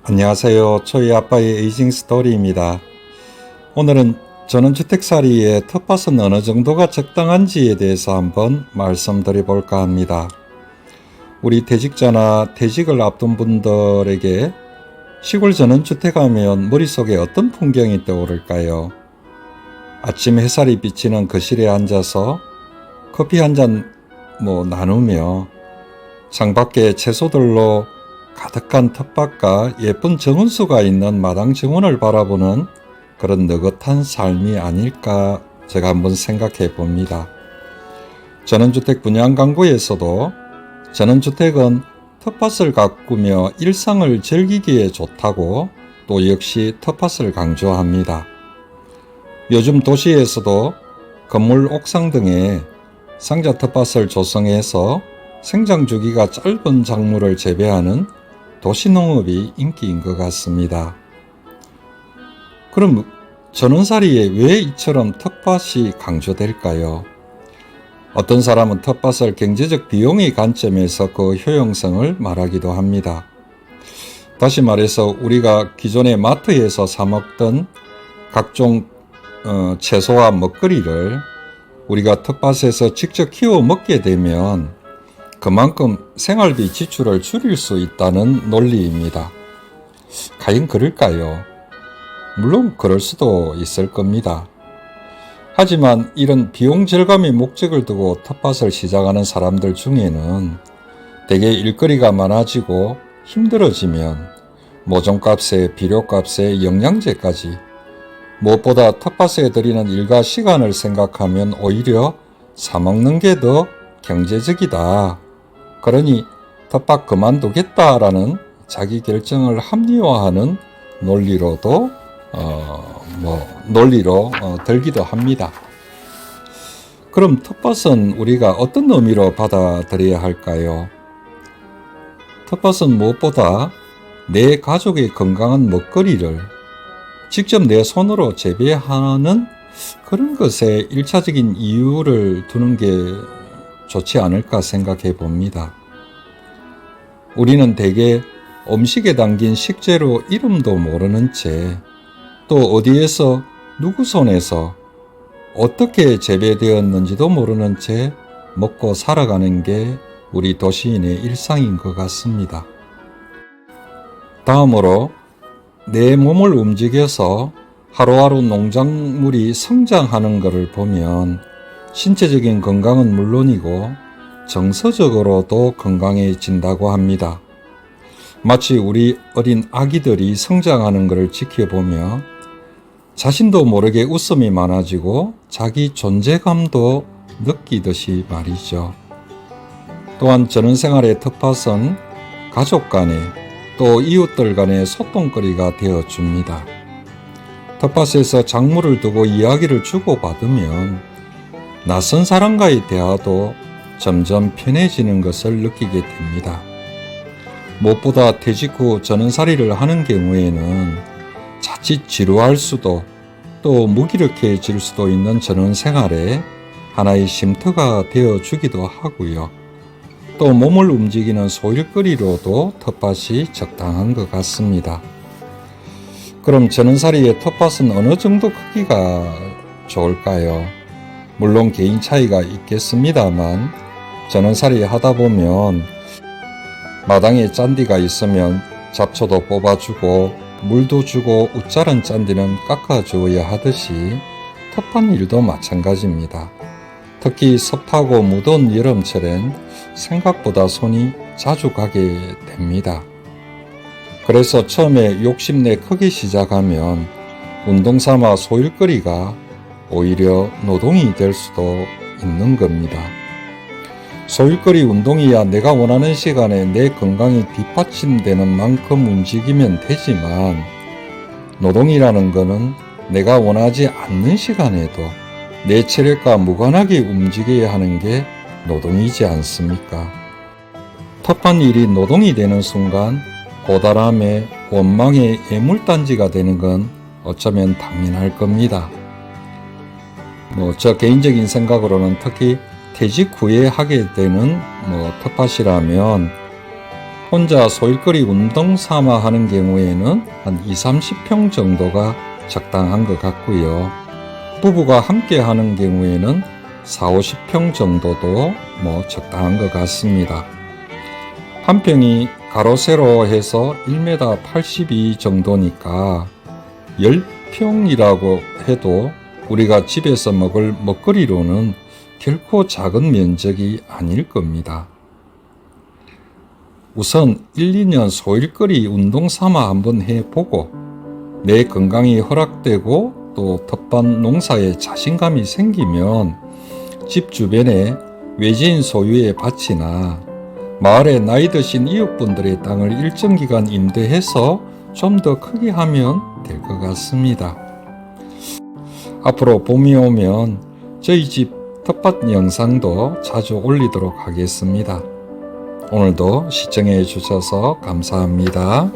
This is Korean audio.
안녕하세요. 저희 아빠의 에이징 스토리입니다. 오늘은 전원주택살이의 텃밭은 어느 정도가 적당한지에 대해서 한번 말씀드려 볼까 합니다. 우리 퇴직자나 퇴직을 앞둔 분들에게 시골 전원주택 하면 머릿속에 어떤 풍경이 떠오를까요? 아침 햇살이 비치는 거실에 앉아서 커피 한 잔 나누며 창밖에 채소들로 가득한 텃밭과 예쁜 정원수가 있는 마당 정원을 바라보는 그런 느긋한 삶이 아닐까 제가 한번 생각해 봅니다. 전원주택 분양 광고에서도 전원주택은 텃밭을 가꾸며 일상을 즐기기에 좋다고 또 역시 텃밭을 강조합니다. 요즘 도시에서도 건물 옥상 등에 상자 텃밭을 조성해서 생장 주기가 짧은 작물을 재배하는 도시농업이 인기인 것 같습니다. 그럼 전원살이에 왜 이처럼 텃밭이 강조될까요? 어떤 사람은 텃밭을 경제적 비용의 관점에서 그 효용성을 말하기도 합니다. 다시 말해서 우리가 기존의 마트에서 사 먹던 각종 채소와 먹거리를 우리가 텃밭에서 직접 키워 먹게 되면 그만큼 생활비 지출을 줄일 수 있다는 논리입니다. 과연 그럴까요? 물론 그럴 수도 있을 겁니다. 하지만 이런 비용 절감의 목적을 두고 텃밭을 시작하는 사람들 중에는 대개 일거리가 많아지고 힘들어지면 모종값에 비료값에 영양제까지 무엇보다 텃밭에 들이는 일과 시간을 생각하면 오히려 사먹는 게 더 경제적이다. 그러니 텃밭 그만두겠다라는 자기 결정을 합리화하는 논리로 들기도 합니다. 그럼 텃밭은 우리가 어떤 의미로 받아들여야 할까요? 텃밭은 무엇보다 내 가족의 건강한 먹거리를 직접 내 손으로 재배하는 그런 것에 일차적인 이유를 두는 게 좋지 않을까 생각해 봅니다. 우리는 대개 음식에 담긴 식재료 이름도 모르는 채 또 어디에서 누구 손에서 어떻게 재배되었는지도 모르는 채 먹고 살아가는 게 우리 도시인의 일상인 것 같습니다. 다음으로 내 몸을 움직여서 하루하루 농작물이 성장하는 것을 보면 신체적인 건강은 물론이고 정서적으로도 건강해진다고 합니다. 마치 우리 어린 아기들이 성장하는 것을 지켜보며 자신도 모르게 웃음이 많아지고 자기 존재감도 느끼듯이 말이죠. 또한 전원생활의 텃밭은 가족 간에 또 이웃들 간의 소통거리가 되어줍니다. 텃밭에서 작물을 두고 이야기를 주고받으면 낯선 사람과의 대화도 점점 편해지는 것을 느끼게 됩니다. 무엇보다 퇴직 후 전원살이를 하는 경우에는 자칫 지루할 수도 또 무기력해질 수도 있는 전원생활에 하나의 쉼터가 되어주기도 하고요. 또 몸을 움직이는 소일거리로도 텃밭이 적당한 것 같습니다. 그럼 전원살이의 텃밭은 어느 정도 크기가 좋을까요? 물론 개인 차이가 있겠습니다만 전원살이 하다 보면 마당에 짠디가 있으면 잡초도 뽑아주고 물도 주고 웃자른 짠디는 깎아주어야 하듯이 텃밭 일도 마찬가지입니다. 특히 습하고 무더운 여름철엔 생각보다 손이 자주 가게 됩니다. 그래서 처음에 욕심내 크게 시작하면 운동삼아 소일거리가 오히려 노동이 될 수도 있는 겁니다. 소일거리 운동이야 내가 원하는 시간에 내 건강이 뒷받침되는 만큼 움직이면 되지만 노동이라는 것은 내가 원하지 않는 시간에도 내 체력과 무관하게 움직여야 하는 게 노동이지 않습니까? 텃밭 일이 노동이 되는 순간 고달함에 원망의 애물단지가 되는 건 어쩌면 당연할 겁니다. 저 개인적인 생각으로는 특히 퇴직 후에 하게 되는 텃밭이라면 혼자 소일거리 운동 삼아 하는 경우에는 한 20-30평 정도가 적당한 것 같고요. 부부가 함께 하는 경우에는 40-50평 정도도 적당한 것 같습니다. 한 평이 가로 세로 해서 1m 82 정도니까 10평이라고 해도 우리가 집에서 먹을 먹거리로는 결코 작은 면적이 아닐 겁니다. 우선 1-2년 소일거리 운동 삼아 한번 해보고 내 건강이 허락되고 또 텃밭 농사에 자신감이 생기면 집 주변에 외지인 소유의 밭이나 마을에 나이 드신 이웃분들의 땅을 일정 기간 임대해서 좀 더 크게 하면 될 것 같습니다. 앞으로 봄이 오면 저희 집 텃밭 영상도 자주 올리도록 하겠습니다. 오늘도 시청해 주셔서 감사합니다.